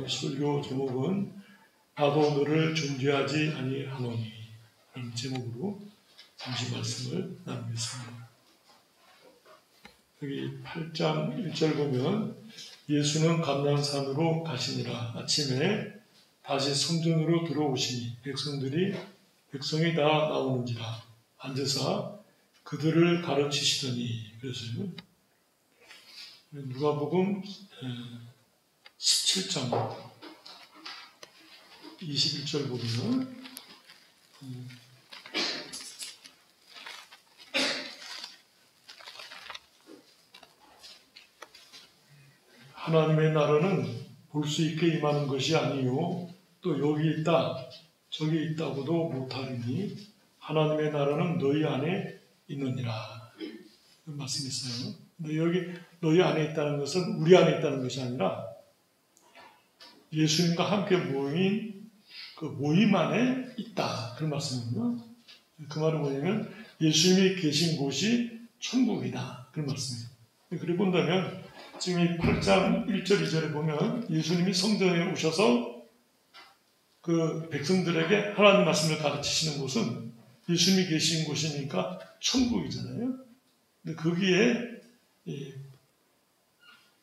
설교 제목은 나도 너를 존귀하지 아니하노니 라는 제목으로 잠시 말씀을 나누겠습니다. 여기 8장 1절 보면 예수는 감람산으로 가시니라. 아침에 다시 성전으로 들어오시니 백성이 다 나오는지라 앉으사 그들을 가르치시더니. 그래서요 누가복음 17장 21절 보면 하나님의 나라는 볼 수 있게 임하는 것이 아니요 또 여기 있다 저기 있다고도 못하리니 하나님의 나라는 너희 안에 있느니라. 그 말씀이 있어요. 근데 여기 너희 안에 있다는 것은 우리 안에 있다는 것이 아니라 예수님과 함께 모인 그 모임 안에 있다. 그런 말씀입니다. 그 말은 뭐냐면 예수님이 계신 곳이 천국이다. 그런 말씀이에요. 그리고 본다면 지금 이 8장 1절 2절에 보면 예수님이 성전에 오셔서 그 백성들에게 하나님 말씀을 가르치시는 곳은 예수님이 계신 곳이니까 천국이잖아요. 근데 거기에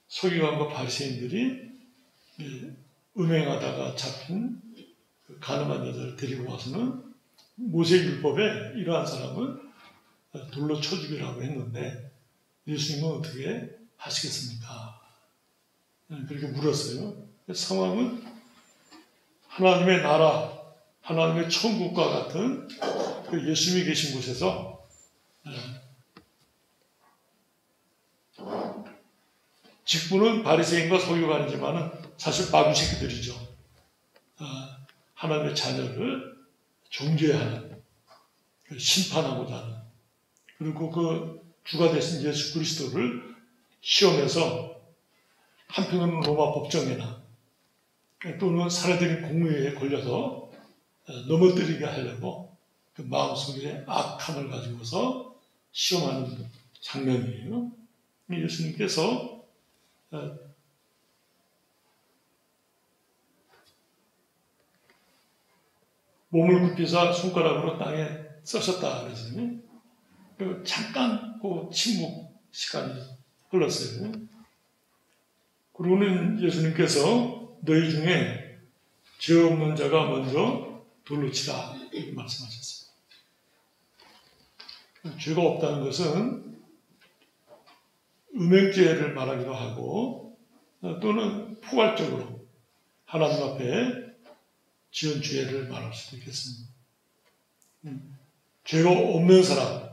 서기관과 바리새인들이 음행하다가 잡힌 가늠한 여자를 데리고 와서는 모세율법에 이러한 사람을 돌로 쳐 죽이라고 했는데 예수님은 어떻게 하시겠습니까? 그렇게 물었어요. 상황은 하나님의 나라, 하나님의 천국과 같은 그 예수님이 계신 곳에서 직분은 바리새인과 서기관이지만은 사실 마귀 새끼들이죠. 하나님의 자녀를 정죄하는, 심판하고자 하는, 그리고 그 주가 되신 예수 그리스도를 시험해서 한편으로는 로마 법정에나 또는 사내들인 공의회에 걸려서 넘어뜨리게 하려고 그 마음속에 악함을 가지고서 시험하는 장면이에요. 예수님께서 몸을 굽히사 손가락으로 땅에 써셨다 그랬어요. 잠깐 그 침묵 시간이 흘렀어요. 그러고는 예수님께서 너희 중에 죄 없는 자가 먼저 돌로 치라 이렇게 말씀하셨어요. 죄가 없다는 것은 음행죄를 말하기도 하고 또는 포괄적으로 하나님 앞에 지은 죄를 말할 수도 있겠습니다. 죄가 없는 사람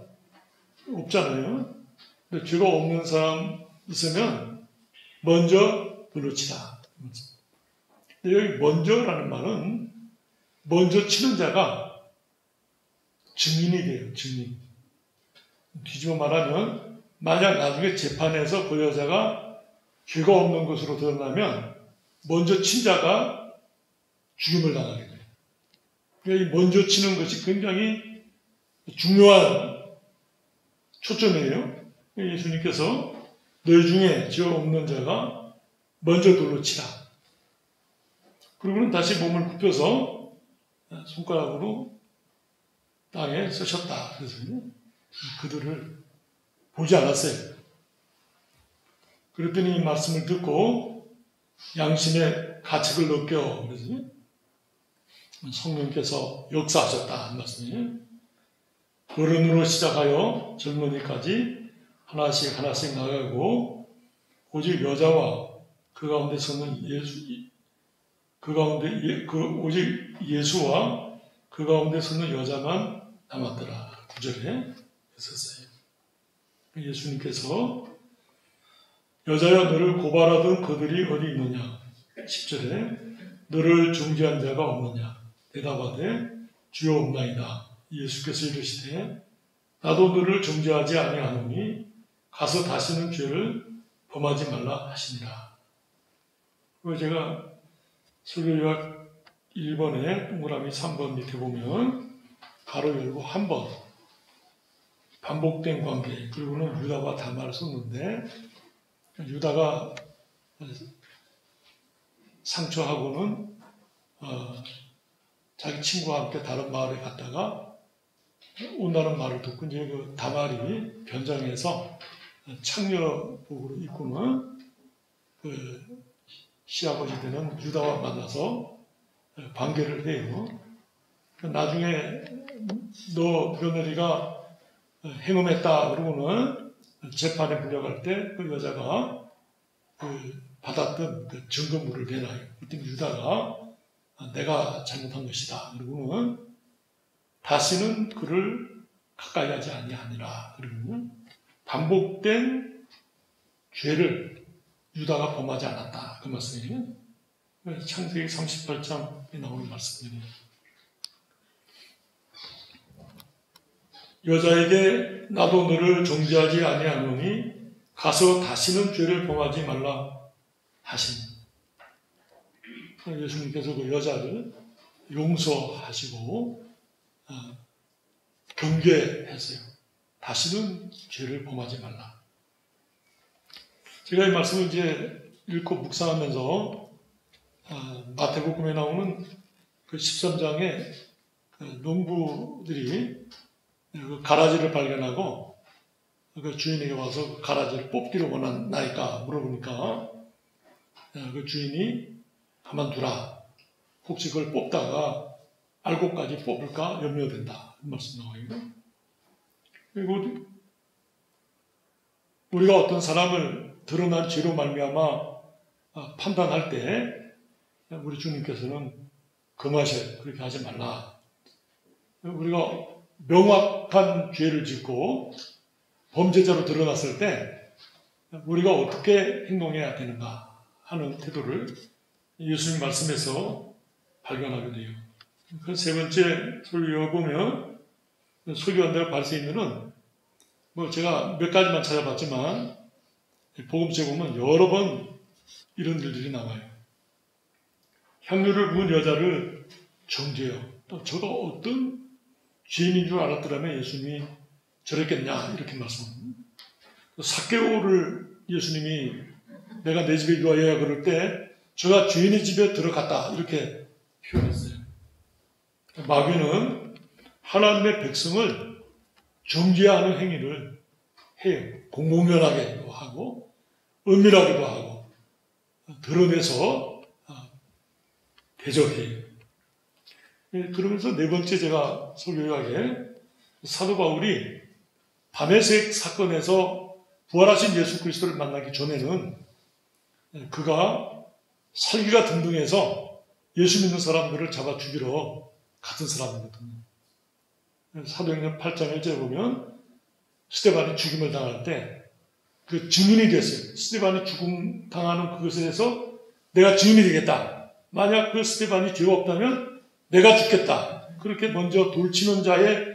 없잖아요. 근데 죄가 없는 사람 있으면 먼저 돌로 치라. 근데 여기 먼저라는 말은 먼저 치는 자가 증인이 돼요. 증인. 뒤집어 말하면 만약 나중에 재판에서 그 여자가 죄가 없는 것으로 드러나면 먼저 친 자가 죽임을 당하게 돼요. 그러니까 이 먼저 치는 것이 굉장히 중요한 초점이에요. 예수님께서 너희 중에 죄 없는 자가 먼저 돌로 치라. 그리고는 다시 몸을 굽혀서 손가락으로 땅에 쓰셨다. 그래서 그들을 보지 않았어요. 그랬더니 이 말씀을 듣고 양심의 가책을 느껴. 그래서 성령께서 역사하셨다. 한 말씀이에요. 어른으로 시작하여 젊은이까지 하나씩 나가고 오직 여자와 그 가운데 서는 오직 예수와 그 가운데 서는 여자만 남았더라. 9절에 있었어요. 예수님께서 여자여 너를 고발하던 그들이 어디 있느냐. 10절에 너를 중재한 자가 없느냐. 대답하되 주여 없나이다. 예수께서 이르시되 나도 너를 정죄하지 아니하노니 가서 다시는 죄를 범하지 말라 하시니라. 그리고 제가 설교요약 1번에 동그라미 3번 밑에 보면 가로 열고 한 번 반복된 관계, 그리고는 유다와 다말을 썼는데 유다가 상처하고는 자기 친구와 함께 다른 마을에 갔다가 온다는 말을 듣고 이제 그 다말이 변장해서 창녀복으로 입고는 그 시아버지 되는 유다와 만나서 관계를 해요. 나중에 너 며느리가 행음했다 그러고는 재판에 불려갈 때 그 여자가 받았던 그 증거물을 내놔요. 그때 유다가 내가 잘못한 것이다. 그러고는 다시는 그를 가까이 하지 아니하니라. 그리고 반복된 죄를 유다가 범하지 않았다. 그 말씀이에요. 창세기 38장에 나오는 말씀이에요. 여자에게 나도 너를 정죄하지 아니하노니 가서 다시는 죄를 범하지 말라 하시니. 예수님께서 그 여자를 용서하시고 경계했어요. 다시는 죄를 범하지 말라. 제가 이 말씀을 이제 읽고 묵상하면서 마태복음에 나오는 그 13장에 농부들이 그 가라지를 발견하고 그 주인에게 와서 그 가라지를 뽑기를 원하나이까 물어보니까 그 주인이 가만두라. 혹시 그걸 뽑다가 알고까지 뽑을까 염려된다. 그 말씀 나와요. 그리고 우리가 어떤 사람을 드러난 죄로 말미암아 판단할 때 우리 주님께서는 금하셔요. 그렇게 하지 말라. 우리가 명확한 죄를 짓고 범죄자로 드러났을 때 우리가 어떻게 행동해야 되는가 하는 태도를 예수님 말씀에서 발견하게 돼요. 그 세 번째 설교에 보면 설교한 대로 바리새인들은 뭐 제가 몇 가지만 찾아봤지만 복음서에 보면 여러 번 이런 일들이 나와요. 향유를 부은 여자를 정죄해요. 또 저가 어떤 죄인인 줄 알았더라면 예수님이 저랬겠냐 이렇게 말씀합니다. 삭개오를 예수님이 내가 내 집에 유하여야 그럴 때 저가 주인의 집에 들어갔다 이렇게 표현했어요. 마귀는 하나님의 백성을 정죄하는 행위를 해요. 공공연하게도 하고 은밀하게도 하고 드러내서 대적해요. 그러면서 네 번째 제가 설교하게 사도 바울이 다메섹 사건에서 부활하신 예수 그리스도를 만나기 전에는 그가 살기가 등등해서 예수 믿는 사람들을 잡아 죽이러 같은 사람이거든요. 사도행전 8장 1절에 보면 스데반이 죽임을 당할 때 그 증인이 됐어요. 스데반이 죽음 당하는 그것에 대해서 내가 증인이 되겠다. 만약 그 스데반이 죄가 없다면 내가 죽겠다. 그렇게 먼저 돌치는 자의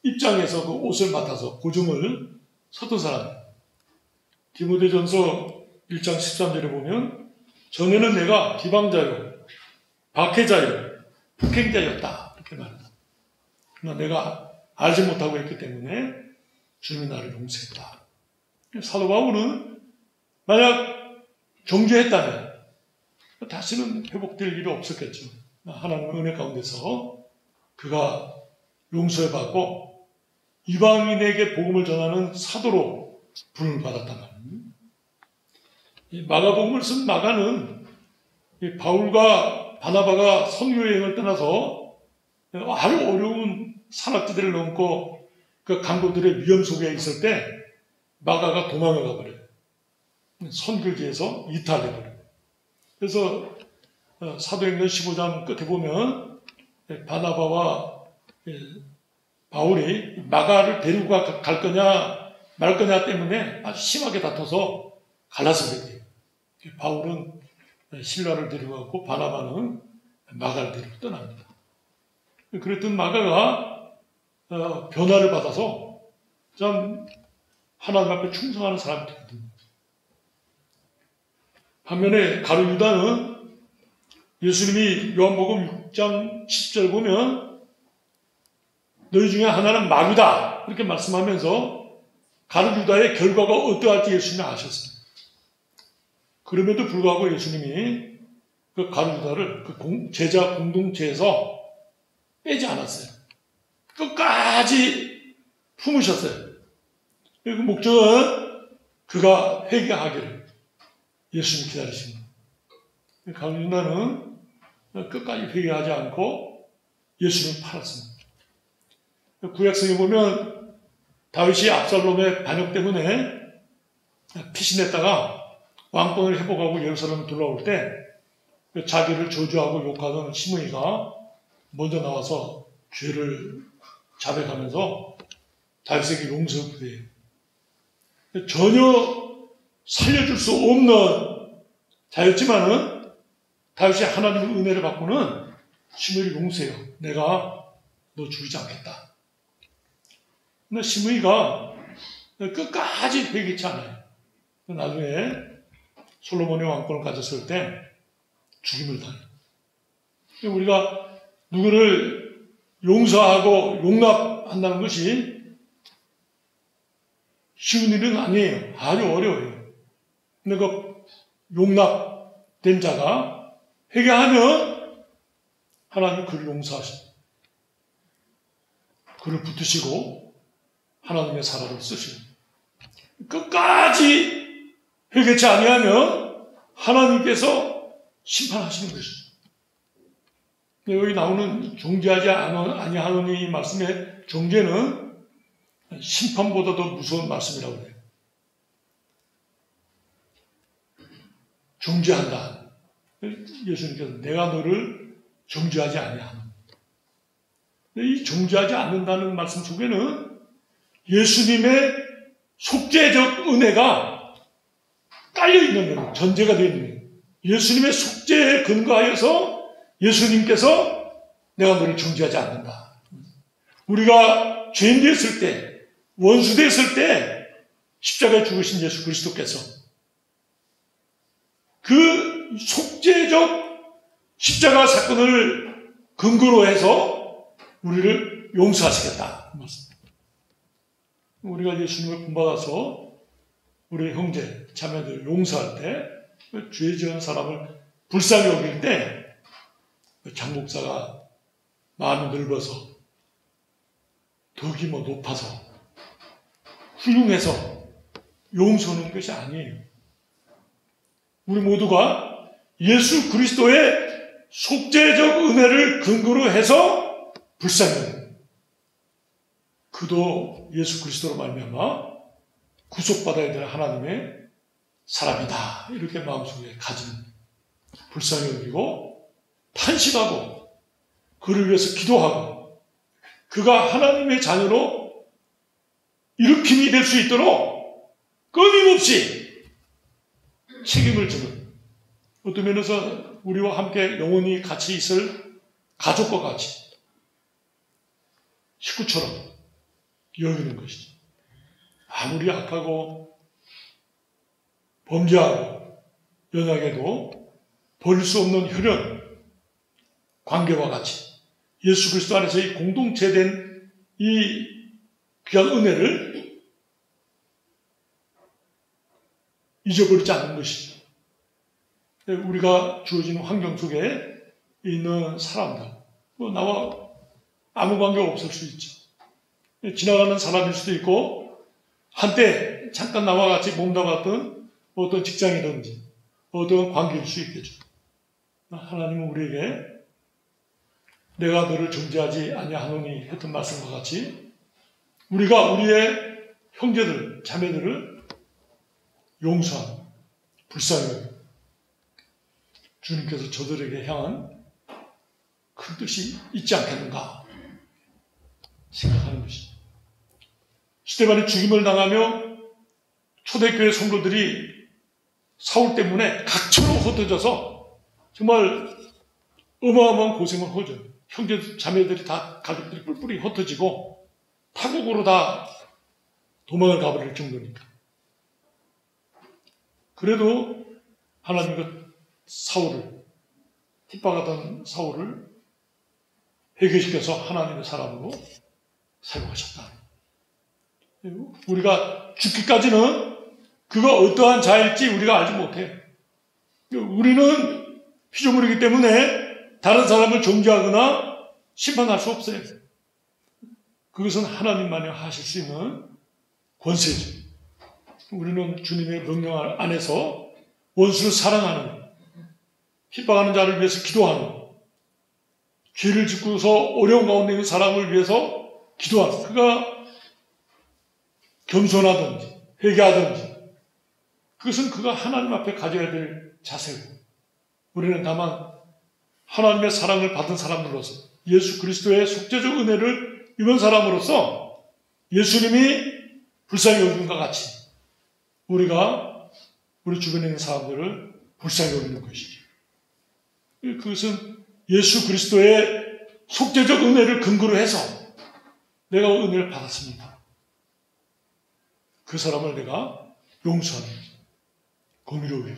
입장에서 그 옷을 맡아서 고증을 섰던 사람. 디모데전서 1장 13절에 보면 전에는 내가 비방자요, 박해자요, 폭행자였다. 이렇게 말합니다. 그러나 내가 알지 못하고 했기 때문에 주님이 나를 용서했다. 사도 바울은 만약 정죄했다면 다시는 회복될 일이 없었겠죠. 하나님의 은혜 가운데서 그가 용서해받고 이방인에게 복음을 전하는 사도로 부름을 받았단 말이에요. 이 마가복음을 쓴 마가는 이 바울과 바나바가 선교 여행을 떠나서 아주 어려운 산악지대를 넘고 그 강도들의 위험 속에 있을 때 마가가 도망을 가버려요. 선교지에서 이탈해버려요. 그래서 사도행전 15장 끝에 보면 바나바와 바울이 마가를 데리고 갈 거냐 말 거냐 때문에 아주 심하게 다퉈서 갈라서게 돼요. 바울은 신라를 데리고 갔고 바나바는 마가를 데리고 떠납니다. 그랬던 마가가 변화를 받아서 참 하나님 앞에 충성하는 사람이 되거든요. 반면에 가룟 유다는 예수님이 요한복음 6장 10절 보면 너희 중에 하나는 마귀다 이렇게 말씀하면서 가룟 유다의 결과가 어떠할지 예수님이 아셨어요. 그럼에도 불구하고 예수님이 그 가룟유다를 그 제자 공동체에서 빼지 않았어요. 끝까지 품으셨어요. 그 목적은 그가 회개하기를 예수님 기다리신 거예요. 가룟유다는 끝까지 회개하지 않고 예수님을 팔았습니다. 구약성에 보면 다윗이 압살롬의 반역 때문에 피신했다가 왕권을 회복하고 예루살렘을 돌아올 때 자기를 저주하고 욕하던 시므이가 먼저 나와서 죄를 자백하면서 다윗에게 용서를 구해요. 전혀 살려줄 수 없는 자였지만은 다윗이 하나님의 은혜를 받고는 시므이를 용서해요. 내가 너 죽이지 않겠다. 근데 시므이가 끝까지 회개치 않아요. 나중에 솔로몬의 왕권을 가졌을 때 죽임을 당해요. 우리가 누구를 용서하고 용납한다는 것이 쉬운 일은 아니에요. 아주 어려워요. 근데 그 용납된 자가 회개하면 하나님 그를 용서하십니다. 그를 붙드시고 하나님의 사람을 쓰십니다. 끝까지 회개치 아니하면 하나님께서 심판하시는 것이죠. 여기 나오는 정죄하지 아니하노니 이 말씀의 정죄는 심판보다 더 무서운 말씀이라고 해요. 정죄한다. 예수님께서 내가 너를 정죄하지 아니하노니. 이 정죄하지 않는다는 말씀 속에는 예수님의 속죄적 은혜가 깔려있는 거예요. 전제가 되어 있는 거예요. 예수님의 속죄에 근거하여서 예수님께서 내가 너를 정죄하지 않는다. 우리가 죄인 되었을 때, 원수 되었을 때 십자가에 죽으신 예수 그리스도께서 그 속죄적 십자가 사건을 근거로 해서 우리를 용서하시겠다. 우리가 예수님을 본받아서 우리 형제, 자매들 용서할 때 죄 지은 사람을 불쌍히 여길 때 장 목사가 마음이 넓어서 덕이 높아서 훌륭해서 용서하는 것이 아니에요. 우리 모두가 예수 그리스도의 속죄적 은혜를 근거로 해서 불쌍히 여겨요. 그도 예수 그리스도로 말미암아 구속받아야 될 하나님의 사람이다. 이렇게 마음속에 가지는 불쌍히 여기고 탄식하고 그를 위해서 기도하고 그가 하나님의 자녀로 일으킴이 될 수 있도록 끊임없이 책임을 지는 어떤 면에서 우리와 함께 영원히 같이 있을 가족과 같이 식구처럼 여기는 것이죠. 아무리 악하고 범죄하고 연약해도 버릴 수 없는 혈연 관계와 같이 예수 그리스도 안에서 이 공동체된 이 귀한 은혜를 잊어버리지 않는 것이죠. 우리가 주어진 환경 속에 있는 사람들, 나와 아무 관계가 없을 수 있죠. 지나가는 사람일 수도 있고 한때 잠깐 나와 같이 몸담았던 어떤 직장이든지 어떤 관계일 수 있겠죠. 하나님은 우리에게 내가 너를 정죄하지 아니하노니 했던 말씀과 같이 우리가 우리의 형제들, 자매들을 용서하고 불쌍히 여기고 주님께서 저들에게 향한 큰 뜻이 있지 않겠는가 생각하는 것이죠. 스데반이 죽임을 당하며 초대교회 성도들이 사울 때문에 각처로 흩어져서 정말 어마어마한 고생을 하죠. 형제 자매들이 다 가족들이 뿔뿔이 흩어지고 타국으로 다 도망을 가버릴 정도니까. 그래도 하나님 그 사울을 핍박하던 사울을 회개시켜서 하나님의 사람으로 사용하셨다. 우리가 죽기까지는 그가 어떠한 자일지 우리가 알지 못해요. 우리는 피조물이기 때문에 다른 사람을 정죄하거나 심판할 수 없어요. 그것은 하나님만이 하실 수 있는 권세죠. 우리는 주님의 명령 안에서 원수를 사랑하는, 핍박하는 자를 위해서 기도하는, 죄를 짓고서 어려운 가운데 있는 사람을 위해서 기도하는, 그가 겸손하든지 회개하든지 그것은 그가 하나님 앞에 가져야 될 자세고, 우리는 다만 하나님의 사랑을 받은 사람들로서 예수 그리스도의 속죄적 은혜를 입은 사람으로서 예수님이 불쌍히 여기는 것 같이 우리가 우리 주변에 있는 사람들을 불쌍히 여기는 것이죠. 그것은 예수 그리스도의 속죄적 은혜를 근거로 해서 내가 은혜를 받았습니다. 그 사람을 내가 용서하는 거죠. 공의로워요.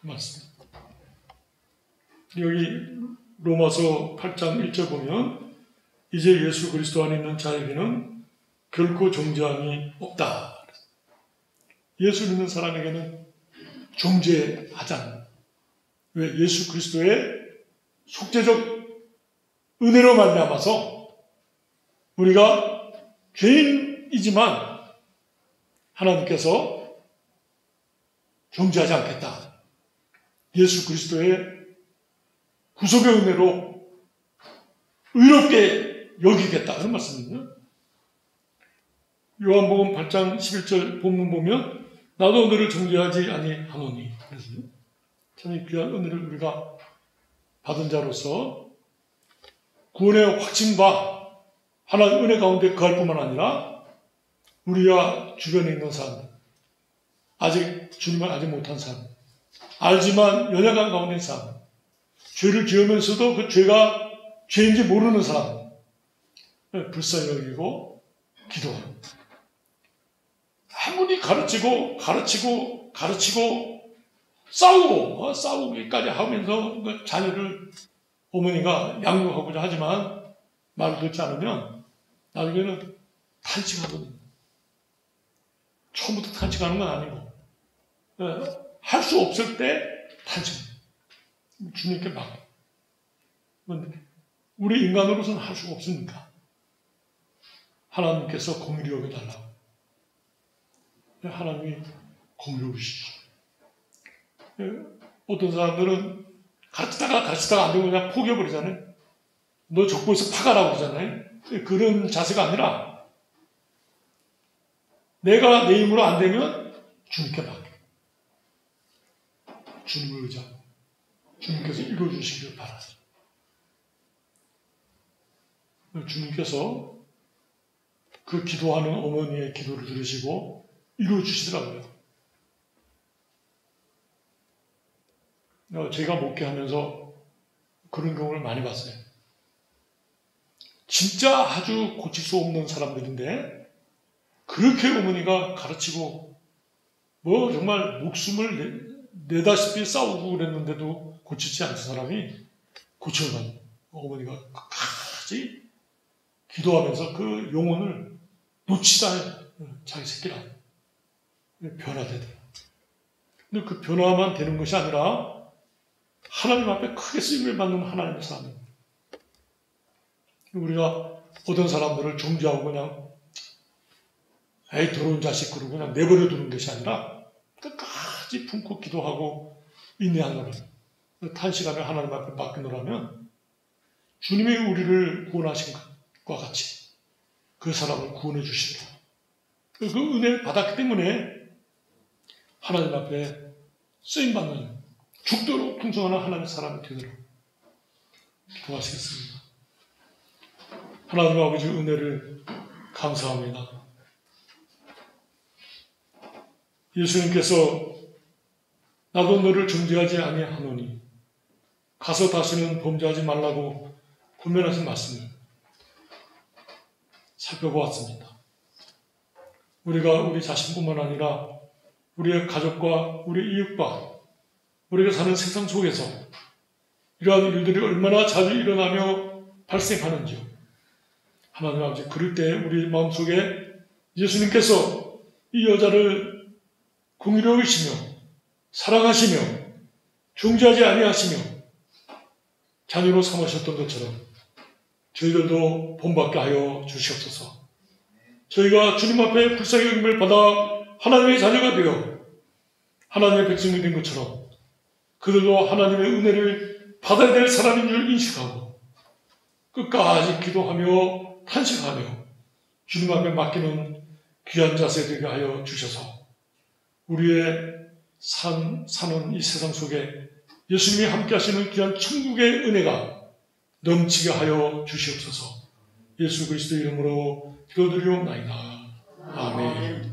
그 말씀입니다. 여기 로마서 8장 1절 보면 이제 예수 그리스도 안에 있는 자에게는 결코 정죄함이 없다. 예수 믿는 사람에게는 정죄하잖아요. 왜? 예수 그리스도의 속죄적 은혜로 말미암아서 우리가 죄인이지만 하나님께서 정죄하지 않겠다. 예수 그리스도의 구속의 은혜로 의롭게 여기겠다. 그런 말씀입니다. 요한복음 8장 11절 본문 보면 나도 너를 정죄하지 아니하노니. 그래서 참 귀한 은혜를 우리가 받은 자로서 구원의 확신과 하나님의 은혜 가운데 거할 뿐만 아니라 우리와 주변에 있는 사람들, 아직 주님을 알지 못한 사람, 알지만 연약한 가운데 있는 사람, 죄를 지으면서도 그 죄가 죄인지 모르는 사람, 불쌍히 여기고 기도하는. 아무리 가르치고 싸우기까지 하면서 그 자녀를 어머니가 양육하고자 하지만 말을 듣지 않으면 나중에는 탄식하거든요. 처음부터 탄식하는 건 아니고 할 수 없을 때 탄식. 주님께 맡겨. 우리 인간으로서는 할 수가 없으니까 하나님께서 공의를 여겨달라고. 하나님이 공의로우시죠. 어떤 사람들은 가르치다가 안 되고 그냥 포기해버리잖아요. 너 적고에서 파가라고 그러잖아요. 그런 자세가 아니라 내가 내 힘으로 안 되면 주님께 맡겨. 주님을 의지하고 주님께서 이루어주시기를 바라죠. 주님께서 그 기도하는 어머니의 기도를 들으시고 이루어주시더라고요. 제가 목회하면서 그런 경우를 많이 봤어요. 진짜 아주 고칠 수 없는 사람들인데 그렇게 어머니가 가르치고 뭐 정말 목숨을 내다시피 싸우고 그랬는데도 고치지 않은 사람이 고쳐간 어머니가 끝까지 기도하면서 그 영혼을 놓치다 자기 새끼라 변화되더라. 근데 그 변화만 되는 것이 아니라 하나님 앞에 크게 쓰임을 받는 하나님의 사람입니다. 우리가 어떤 사람들을 정죄하고 그냥 에이 더러운 자식 그러고 그냥 내버려 두는 것이 아니라 끝까지 품고 기도하고 인내하노라. 탄식하며 하나님 앞에 맡기노라면 주님이 우리를 구원하신 것과 같이 그 사람을 구원해 주시리라. 그 은혜를 받았기 때문에 하나님 앞에 쓰임받는 죽도록 풍성한 하나님의 사람이 되도록 기도하시겠습니다. 하나님 아버지 은혜를 감사합니다. 예수님께서 나도 너를 정죄하지 아니하노니 가서 다시는 범죄하지 말라고 권면하신 말씀을 살펴보았습니다. 우리가 우리 자신뿐만 아니라 우리의 가족과 우리 이웃과 우리가 사는 세상 속에서 이러한 일들이 얼마나 자주 일어나며 발생하는지요. 하나님 아버지, 그럴 때 우리 마음속에 예수님께서 이 여자를 공의로우시며 사랑하시며 중지하지 아니하시며 자녀로 삼으셨던 것처럼 저희들도 본받게 하여 주시옵소서. 저희가 주님 앞에 불쌍히 여김을 받아 하나님의 자녀가 되어 하나님의 백성이 된 것처럼 그들도 하나님의 은혜를 받아야 될 사람인 줄 인식하고 끝까지 기도하며 탄식하며 주님 앞에 맡기는 귀한 자세 되게 하여 주셔서 우리의 사는 이 세상 속에 예수님이 함께 하시는 귀한 천국의 은혜가 넘치게 하여 주시옵소서. 예수 그리스도 이름으로 기도드리옵나이다. 아멘.